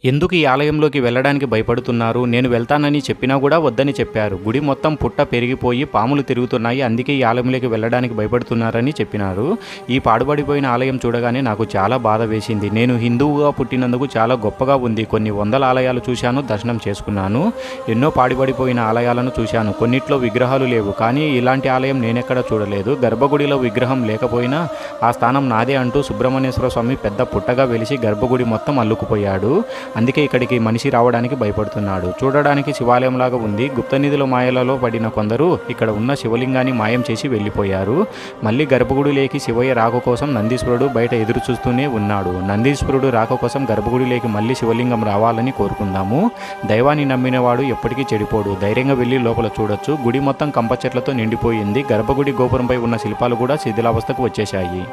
ఎందుకు ఈ ఆలయంలోకి వెళ్ళడానికి భయపడుతున్నారు? నేను వెళ్తానని చెప్పినా కూడా వద్దని చెప్పారు. గుడి మొత్తం పుట్ట పెరిగిపోయి పాములు తిరుగుతున్నాయి, అందుకే ఈ ఆలయంలోకి వెళ్ళడానికి భయపడుతున్నారని చెప్పినారు. ఈ పాడుబడిపోయిన ఆలయం చూడగానే నాకు చాలా బాధ వేసింది. నేను హిందువుగా పుట్టినందుకు చాలా గొప్పగా ఉంది. కొన్ని వందల ఆలయాలు చూశాను, దర్శనం చేసుకున్నాను. ఎన్నో పాడుబడిపోయిన ఆలయాలను చూశాను. కొన్నిట్లో విగ్రహాలు లేవు, కానీ ఇలాంటి ఆలయం నేనెక్కడ చూడలేదు. గర్భగుడిలో విగ్రహం లేకపోయినా ఆ స్థానం నాదే అంటూ సుబ్రహ్మణ్యేశ్వర స్వామి పెద్ద పుట్టగా వెలిసి గర్భగుడి మొత్తం అల్లుకుపోయాడు. అందుకే ఇక్కడికి మనిషి రావడానికి భయపడుతున్నాడు. చూడడానికి శివాలయంలాగా ఉంది. గుప్తనిధిలో మాయలలో పడిన కొందరు ఇక్కడ ఉన్న శివలింగాన్ని మాయం చేసి వెళ్ళిపోయారు. మళ్ళీ గర్భగుడిలోకి శివయ్య రాక కోసం నందీశ్వరుడు బయట ఎదురు చూస్తూనే ఉన్నాడు. నందీశ్వరుడు రాక కోసం గర్భగుడిలోకి మళ్ళీ శివలింగం రావాలని కోరుకుందాము. దైవాన్ని నమ్మినవాడు ఎప్పటికీ చెడిపోడు. ధైర్యంగా వెళ్ళి లోపల చూడొచ్చు. గుడి మొత్తం కంప చెట్లతో నిండిపోయింది. గర్భగుడి గోపురంపై ఉన్న శిల్పాలు కూడా శిథిలావస్థకు వచ్చేశాయి.